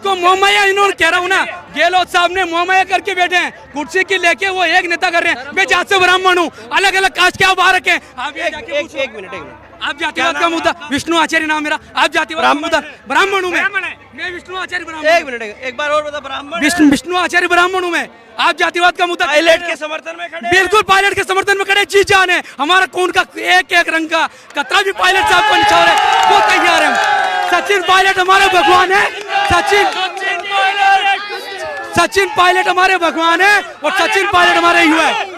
उसको मोहमाया इन्होंने कह रहा हूँ ना, गहलोत साहब ने मोहमाया करके बैठे हैं, कुर्सी की लेके वो एक नेता कर रहे हैं। मैं जात से ब्राह्मण हूँ, अलग अलग कास्ट क्या बारक है। आप एक मिनट आप जातिवाद का मुद्दा, विष्णु आचार्य नाम मेरा, आप जातिवाद का मुद्दा, ब्राह्मण हूँ मैं विष्णु आचार्य ब्राह्मण। एक मिनट, एक बार और बता, ब्राह्मण विष्णु आचार्य ब्राह्मण हूँ मैं। आप जातिवाद का मुद्दा पायलट के समर्थन में खड़े, बिल्कुल पायलट के समर्थन में खड़े, जी जान है हमारा खून का एक एक रंग का कतरा भी पायलट साहब को निछावर है वो तैयार है। सचिन पायलट हमारे भगवान है, सचिन पायलट हमारे भगवान है और सचिन पायलट हमारे युवा है।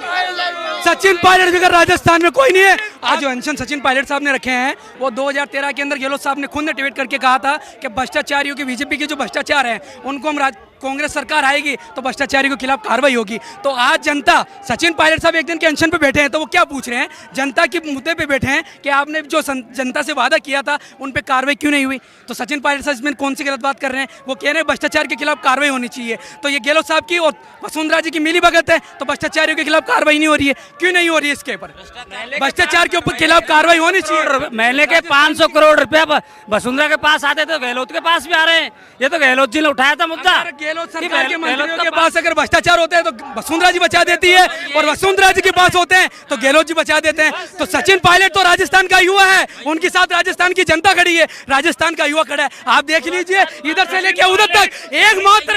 सचिन पायलट भी राजस्थान में कोई नहीं है। आज जो अनशन सचिन पायलट साहब ने रखे हैं वो 2013 के अंदर गहलोत साहब ने खुद ने ट्वीट करके कहा था कि भ्रष्टाचारियों के, बीजेपी के जो भ्रष्टाचार हैं उनको हम कांग्रेस सरकार आएगी तो भ्रष्टाचारी के खिलाफ कार्रवाई होगी। तो आज जनता, सचिन पायलट साहब एक दिन के अनशन पे बैठे हैं तो वो क्या पूछ रहे हैं, जनता के मुद्दे पे बैठे हैं कि आपने जो जनता से वादा किया था उन पे कार्रवाई क्यों नहीं हुई। तो सचिन पायलट साहब इसमें कौन सी गलत बात कर रहे हैं, वो कह रहे हैं भ्रष्टाचार के खिलाफ कार्रवाई होनी चाहिए। तो ये गहलोत साहब की और वसुंधरा जी की मिली भगत है, तो भ्रष्टाचारियों के खिलाफ कार्रवाई नहीं हो रही है, क्यों नहीं हो रही है? इसके ऊपर भ्रष्टाचार के ऊपर खिलाफ कार्रवाई होनी चाहिए। महीने के 500 करोड़ रुपया वसुंधरा के पास आते तो गहलोत के पास भी आ रहे हैं। ये तो गहलोत जी ने उठाया था मुद्दा। गहलोत सरकार के मंत्रियों के पास अगर भ्रष्टाचार होते हैं तो वसुंधरा जी बचा देती है, और वसुंधरा जी के पास होते हैं तो गहलोत जी बचा देते हैं। तो सचिन पायलट तो राजस्थान का युवा है, उनके साथ राजस्थान की जनता खड़ी है, राजस्थान का युवा खड़ा है। आप देख लीजिए इधर से लेके उधर तक एकमात्र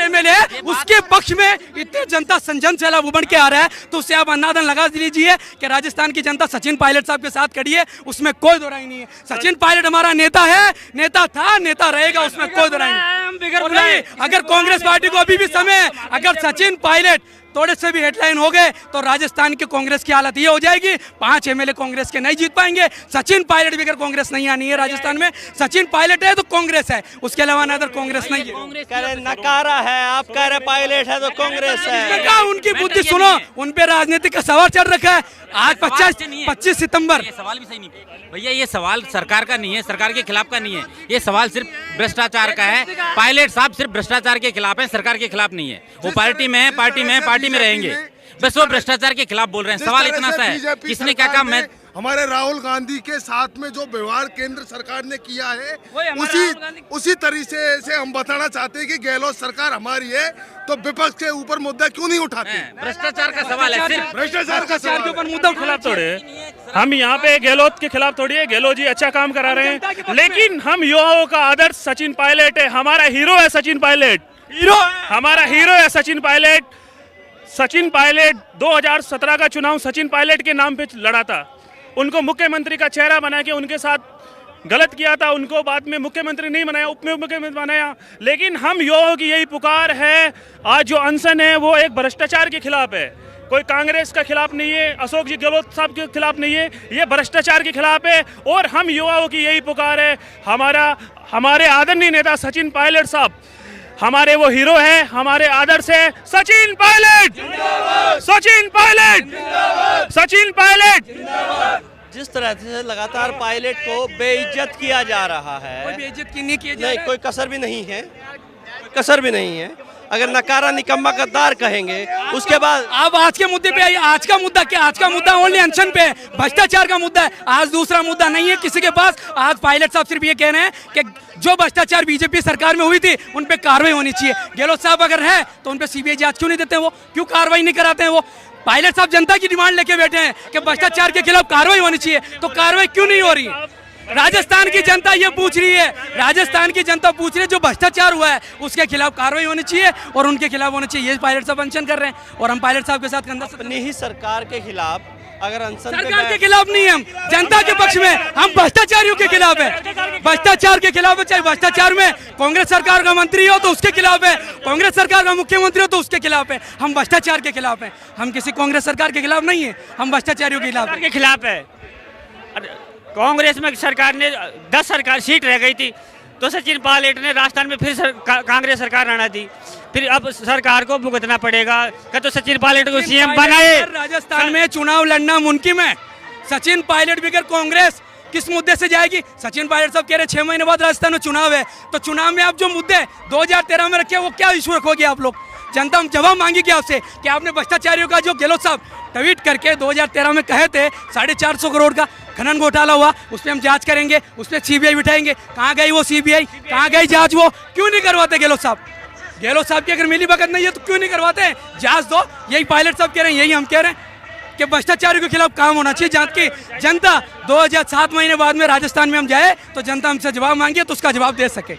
एमएलए उसके पक्ष में इतनी जनता जन सैलाब उमड़ के आ रहा है। तो उससे आप अंदाजन लगा लीजिए कि राजस्थान की जनता सचिन पायलट साहब के साथ खड़ी है, उसमें कोई दो राय नहीं है। सचिन पायलट हमारा नेता है, नेता था, नेता रहेगा, उसमें कोई दो राय नहीं। अगर कांग्रेस पार्टी को अभी भी समय है, अगर सचिन पायलट थोड़े से भी हेडलाइन हो गए तो राजस्थान की कांग्रेस की हालत ये हो जाएगी, 5 एमएलए कांग्रेस के नहीं जीत पाएंगे। सचिन पायलट भी अगर कांग्रेस नहीं आनी है राजस्थान में, सचिन पायलट है तो कांग्रेस है, उसके अलावा ना कांग्रेस नहीं है। कह रहे नकारा है, आप कह रहे पायलट है तो कांग्रेस है। उनकी बुद्धि सुनो, उन पे राजनीतिक का सवाल चल रखा है। आज 25 सितंबर, सवाल भी सही नहीं भैया, ये सवाल सरकार का नहीं है, सरकार के खिलाफ का नहीं है, ये सवाल सिर्फ भ्रष्टाचार का है। पायलट साहब सिर्फ भ्रष्टाचार के खिलाफ है, सरकार के खिलाफ नहीं है। वो पार्टी में है, पार्टी में रहेंगे, बस वो भ्रष्टाचार के खिलाफ बोल रहे हैं। सवाल इतना सा है, किसने क्या कहा? मैं हमारे राहुल गांधी के साथ में जो व्यवहार केंद्र सरकार ने किया है उसी तरीके से हम बताना चाहते हैं कि गहलोत सरकार हमारी है तो विपक्ष के ऊपर मुद्दा क्यों नहीं उठाते? भ्रष्टाचार का सवाल है, सिर्फ भ्रष्टाचार का सवाल के ऊपर मुद्दा खिलाफ थोड़े हम यहाँ पे गहलोत के खिलाफ थोड़ी है। गहलोत जी अच्छा काम करा रहे हैं, लेकिन हम युवाओं का आदर्श सचिन पायलट है, हमारा हीरो है सचिन पायलट, हमारा हीरो है सचिन पायलट। सचिन पायलट 2017 का चुनाव सचिन पायलट के नाम पे लड़ा था, उनको मुख्यमंत्री का चेहरा बना के उनके साथ गलत किया था, उनको बाद में मुख्यमंत्री नहीं बनाया, उप मुख्यमंत्री बनाया। लेकिन हम युवाओं की यही पुकार है, आज जो अनशन है वो एक भ्रष्टाचार के खिलाफ है, कोई कांग्रेस का खिलाफ नहीं है, अशोक जी गहलोत साहब के खिलाफ नहीं है, ये भ्रष्टाचार के खिलाफ है। और हम युवाओं की यही पुकार है, हमारे आदरणीय नेता सचिन पायलट साहब हमारे वो हीरो है, हमारे आदर्श है। सचिन पायलट, सचिन पायलट, सचिन पायलट। जिस तरह से लगातार पायलट को बेइज्जत किया जा रहा है, कोई बेइज्जत नहीं किया जा नहीं, कोई कसर भी नहीं है, कसर भी नहीं है। अगर नकारा निकम्मा गद्दार कहेंगे उसके बाद अब आज के मुद्दे पे आइए। आज का मुद्दा क्या? आज का मुद्दा ओनली अनशन पे है, भ्रष्टाचार का मुद्दा है। आज दूसरा मुद्दा नहीं है किसी के पास। आज पायलट साहब सिर्फ ये कह रहे हैं कि जो भ्रष्टाचार बीजेपी सरकार में हुई थी उन पे कार्रवाई होनी चाहिए। गहलोत साहब अगर है तो उन पे सीबीआई जांच क्यों नहीं देते, वो क्यों कार्रवाई नहीं कराते हैं? वो पायलट साहब जनता की डिमांड लेके बैठे हैं कि भ्रष्टाचार के खिलाफ कार्रवाई होनी चाहिए, तो कार्रवाई क्यों नहीं हो रही? राजस्थान की जनता ये पूछ रही है, राजस्थान की जनता पूछ रही है जो भ्रष्टाचार हुआ है उसके खिलाफ कार्रवाई होनी चाहिए और उनके खिलाफ होना चाहिए। ये पायलट साहब अनशन कर रहे हैं और हम पायलट साहब के साथ कंधा से अपनी ही सरकार के खिलाफ अगर अनशन सरकार के खिलाफ नहीं है, हम जनता के पक्ष में, हम भ्रष्टाचारियों के खिलाफ है, भ्रष्टाचार के खिलाफ है। चाहे भ्रष्टाचार में कांग्रेस सरकार का मंत्री हो तो उसके खिलाफ है, कांग्रेस सरकार का मुख्यमंत्री हो तो उसके खिलाफ है। हम भ्रष्टाचार के खिलाफ है, हम किसी कांग्रेस सरकार के खिलाफ नहीं है, हम भ्रष्टाचारियों के खिलाफ है। कांग्रेस में सरकार ने 10 सरकार सीट रह गई थी तो सचिन पायलट ने राजस्थान में फिर कांग्रेस सरकार आना दी, फिर अब सरकार को भुगतना पड़ेगा। क्या तो सचिन पायलट को सीएम बनाए? राजस्थान में चुनाव लड़ना मुमकिन है। सचिन पायलट बगैर कांग्रेस किस मुद्दे से जाएगी? सचिन पायलट साहब कह रहे 6 महीने बाद राजस्थान में चुनाव है, तो चुनाव में आप जो मुद्दे 2013 में रखे वो क्या इशू रखोगे आप लोग? जनता हम जवाब मांगेगी आपसे कि आपने भ्रष्टाचारियों का जो गहलोत साहब ट्वीट करके 2013 में कहे थे 450 करोड़ का, खनन घोटाला हुआ, उस पर हम जांच करेंगे, उस पर सीबीआई बिठाएंगे। कहाँ गई वो सीबीआई, कहाँ गई जांच? वो क्यों नहीं करवाते गहलोत साहब? गहलोत साहब की अगर मिली भगत नहीं है तो क्यों नहीं करवाते? जांच दो। यही पायलट साहब कह रहे हैं, यही हम कह रहे हैं कि भ्रष्टाचारियों के खिलाफ काम होना चाहिए। जांच की जनता 2007 महीने बाद में राजस्थान में हम जाए तो जनता हमसे जवाब मांगे तो उसका जवाब दे सके।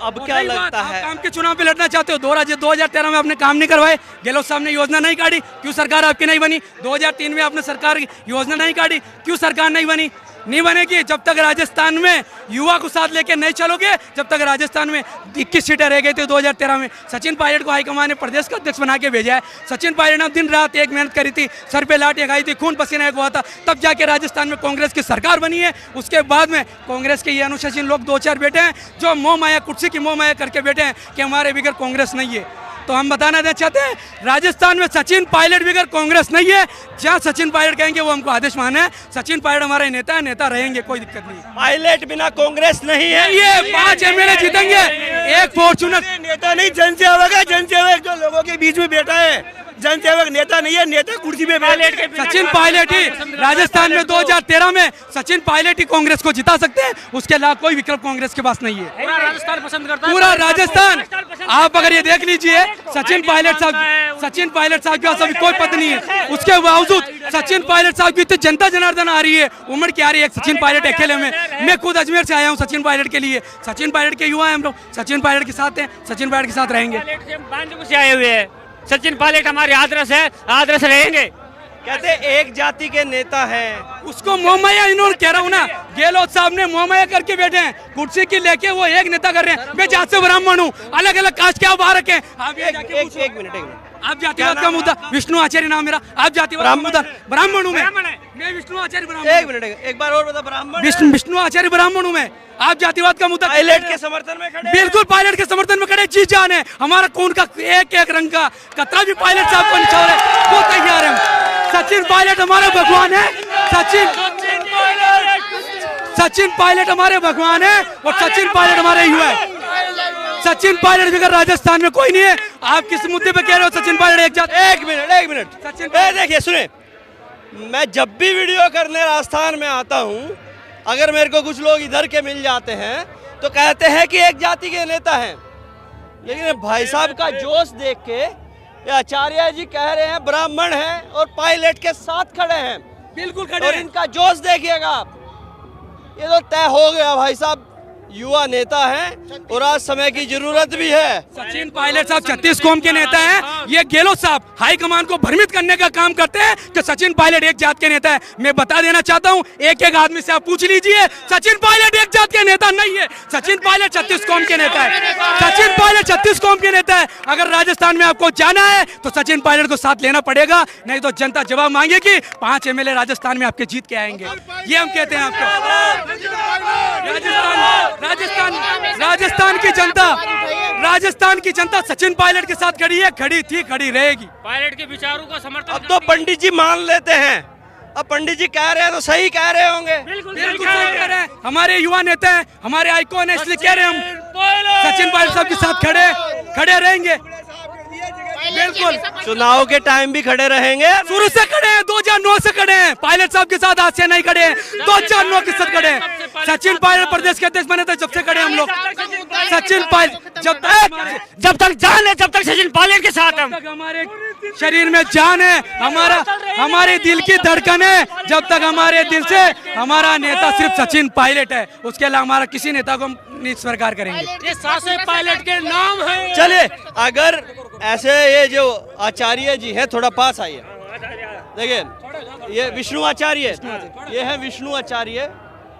अब क्या लगता आप है? काम के चुनाव पे लड़ना चाहते हो? 2013 में आपने काम नहीं करवाए, गहलोत साहब ने योजना नहीं काटी, क्यों सरकार आपकी नहीं बनी? 2003 में आपने सरकार की योजना नहीं काटी, क्यों सरकार नहीं बनी? नहीं बनेगी जब तक राजस्थान में युवा को साथ लेके नहीं चलोगे। जब तक राजस्थान में 21 सीटें रह गई थी 2013 में, सचिन पायलट को हाईकमान ने प्रदेश का अध्यक्ष बना के भेजा है। सचिन पायलट ने दिन रात एक मेहनत करी थी, सर पे लाठी लगाई थी, खून पसीना एक हुआ था, तब जाके राजस्थान में कांग्रेस की सरकार बनी है। उसके बाद में कांग्रेस के ये अनुशासन लोग 2-4 बैठे हैं जो मोह माया, कुर्सी की मोह माया करके बैठे हैं कि हमारे बगैर कांग्रेस नहीं है। तो हम बताना देना चाहते हैं, राजस्थान में सचिन पायलट बगैर कांग्रेस नहीं है। जहाँ सचिन पायलट कहेंगे वो हमको आदेश माने हैं। सचिन पायलट हमारे नेता है, नेता रहेंगे, कोई दिक्कत नहीं। पायलट बिना कांग्रेस नहीं है। ये 5 एमएलए जीतेंगे, एक फॉर्चूनर नेता नहीं, जनसेवक है। जनसेवक जो लोगों के बीच में बैठा है, जनसेवक नेता नहीं है। नेता कुर्सी पे बैठे। सचिन पायलट ही राजस्थान में 2013 में सचिन पायलट ही कांग्रेस को जिता सकते हैं। उसके अलावा कोई विकल्प कांग्रेस के पास नहीं है। पूरा राजस्थान पसंद करता है, पूरा राजस्थान। आप अगर ये देख लीजिए, सचिन पायलट साहब के पास अभी कोई पद नहीं है। उसके बावजूद सचिन पायलट साहब की इतनी जनता जनार्दन आ रही है, उमड़ के आ रही है सचिन पायलट अकेले में। मैं खुद अजमेर से आया हूँ सचिन पायलट के लिए। सचिन पायलट के युवा हैं हम लोग, सचिन पायलट के साथ हैं, सचिन पायलट के साथ रहेंगे। से आए हुए हैं। सचिन पायलट हमारे आदर्श है, आदर्श रहेंगे। कहते एक जाति के नेता हैं। उसको मोहमाया, इन्होंने कह रहा हूँ ना, गहलोत साहब ने मोहमाया करके बैठे हैं कुर्सी की लेके। वो एक नेता कर रहे हैं। मैं जात से ब्राह्मण हूँ, अलग अलग कास्ट के आप बाहर रखे। आप ये जाके पूछो। एक मिनट आप जातिवाद का मुद्दा, विष्णु आचार्य नाम मेरा, आप जातिवाद का मुद्दा, ब्राह्मण हूँ मैं विष्णु आचार्य ब्राह्मण। एक मिनट, एक बार और बता। ब्राह्मण विष्णु आचार्य ब्राह्मण हूँ मैं। आप जातिवाद का मुद्दा पायलट के समर्थन में खड़े हैं। बिल्कुल पायलट के समर्थन में खड़े, जी जान है। हमारा खून का एक एक रंग का कतरा भी पायलट साहब को निछावर है, वो तैयार है। सचिन पायलट हमारा भगवान है। सचिन पायलट हमारे भगवान है और सचिन पायलट हमारे युवा है। सचिन पायलट बगैर राजस्थान में कोई नहीं है। आप किस मुद्दे पे कह रहे हो सचिन पायलट एक जात? एक मिनट सचिन देखिए, सुने, मैं जब भी वीडियो करने राजस्थान में आता हूँ, अगर मेरे को कुछ लोग इधर के मिल जाते हैं तो कहते हैं कि एक जाति के नेता हैं। लेकिन भाई साहब का जोश देख के ये आचार्य जी कह रहे हैं ब्राह्मण हैं और पायलट के साथ खड़े हैं। बिल्कुल खड़े और हैं। इनका जोश देखिएगा आप, ये तो तय हो गया भाई साहब, युवा नेता हैं और आज समय की जरूरत भी है। सचिन पायलट साहब 36 कौम के नेता हैं। ये गहलोत साहब हाईकमान को भ्रमित करने का काम करते हैं कि सचिन पायलट एक जात के नेता है। मैं बता देना चाहता हूं, एक एक आदमी से आप पूछ लीजिए, सचिन पायलट एक जात के नेता नहीं है। सचिन पायलट 36 कौम के नेता है। सचिन पायलट 36 कौम के नेता है। अगर राजस्थान में आपको जाना है तो सचिन पायलट को साथ लेना पड़ेगा, नहीं तो जनता जवाब मांगेगी। 5 एमएलए राजस्थान में आपके जीत के आएंगे, ये हम कहते हैं आपको। राजस्थान की जनता सचिन पायलट के साथ खड़ी है, खड़ी थी, खड़ी रहेगी। पायलट के विचारों का समर्थन अब तो पंडित जी मान लेते हैं। अब पंडित जी कह रहे हैं तो सही कह रहे होंगे। बिल्कुल सही कह रहे हैं। हमारे युवा नेता हैं, हमारे आइकॉन है, इसलिए कह रहे हैं हम सचिन पायलट साहब के साथ खड़े रहेंगे। बिल्कुल चुनाव के टाइम भी खड़े रहेंगे। शुरू से खड़े हैं, 2009 से खड़े हैं। पायलट साहब के साथ आज से नहीं खड़े हैं, 2009 के साथ खड़े हैं। सचिन पायलट प्रदेश के अध्यक्ष बने थे जब से खड़े हम लोग। सचिन पायलट जब तक जान है, जब तक सचिन पायलट के साथ हम। हमारे शरीर में जान है, हमारे दिल की धड़कन है। जब तक हमारे दिल से हमारा नेता सिर्फ सचिन पायलट है, उसके अलावा हमारा किसी नेता को हम नहीं स्वीकार करेंगे। ये सासे पायलट के नाम है। चलिए, अगर ऐसे ये जो आचार्य जी हैं, थोड़ा पास आइए, देखिए ये विष्णु आचार्य, ये है विष्णु आचार्य,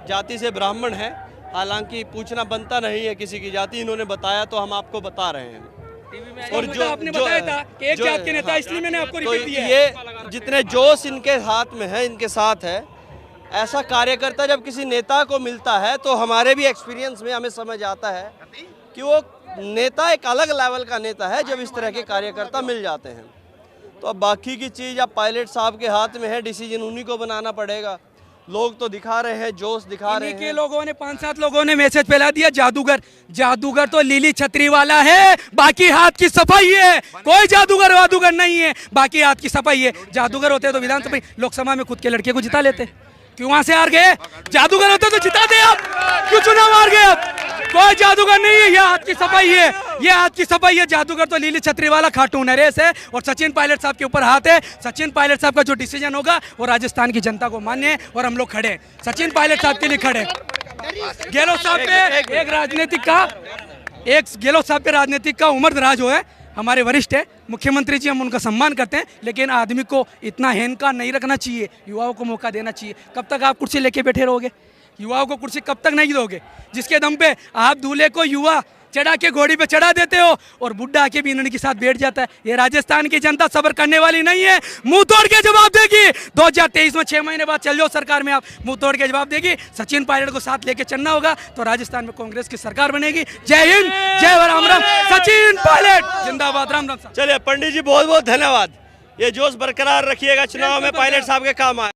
जाति से ब्राह्मण है। हालांकि पूछना बनता नहीं है किसी की जाति, इन्होंने बताया तो हम आपको बता रहे हैं। और जो आपने बताया था कि एक जात के नेता, इसलिए मैंने आपको तो रिपीट दिया है। ये जितने जोश इनके हाथ में है, इनके साथ है, ऐसा कार्यकर्ता जब किसी नेता को मिलता है तो हमारे भी एक्सपीरियंस में हमें समझ आता है कि वो नेता एक अलग लेवल का नेता है जब इस तरह के कार्यकर्ता मिल जाते हैं। तो अब बाकी की चीज़ अब पायलट साहब के हाथ में है, डिसीजन उन्हीं को बनाना पड़ेगा। लोग तो दिखा रहे हैं, जोश दिखा रहे हैं। लोगों ने 5-7 लोगों ने मैसेज फैला दिया, जादूगर तो लीली छतरी वाला है, बाकी हाथ की सफाई है। कोई जादूगर वादूगर नहीं है, बाकी हाथ की सफाई है। जादूगर होते तो विधानसभा लोकसभा में खुद के लड़के को जिता लेते। क्यों वहां से हार गए? जादूगर होते तो जिता दे आप, क्यों चुनाव हार गए आप? कोई जादूगर नहीं है, ये हाथ की सफाई है, ये हाथ की सफाई है। जादूगर तो लीली छतरी वाला खाटू नरेश है और सचिन पायलट साहब के ऊपर हाथ है। सचिन पायलट साहब का जो डिसीजन होगा वो राजस्थान की जनता को मान्य है और हम लोग खड़े हैं, सचिन पायलट साहब के लिए खड़े हैं। गहलोत साहब पे एक राजनीतिक का, एक गहलोत साहब पे राजनीतिक का उम्र दराज हो है, हमारे वरिष्ठ है मुख्यमंत्री जी, हम उनका सम्मान करते हैं, लेकिन आदमी को इतना हेनका नहीं रखना चाहिए, युवाओं को मौका देना चाहिए। कब तक आप कुर्सी लेके बैठे रहोगे? युवाओं को कुर्सी कब तक नहीं दोगे? जिसके दम पे आप दूल्हे को युवा चढ़ा के घोड़ी पे चढ़ा देते हो और बुढ़ा आके भी इन्होंने साथ बैठ जाता है। ये राजस्थान की जनता सब्र करने वाली नहीं है, मुंह तोड़ के जवाब देगी। 2023 में 6 महीने बाद चल जाओ सरकार में, आप मुंह तोड़ के जवाब देगी। सचिन पायलट को साथ लेके चलना होगा तो राजस्थान में कांग्रेस की सरकार बनेगी। जय हिंद, जय राम राम, सचिन पायलट जिंदाबाद, राम राम। चलिए पंडित जी बहुत बहुत धन्यवाद, ये जोश बरकरार रखिएगा, चुनाव में पायलट साहब के काम आए।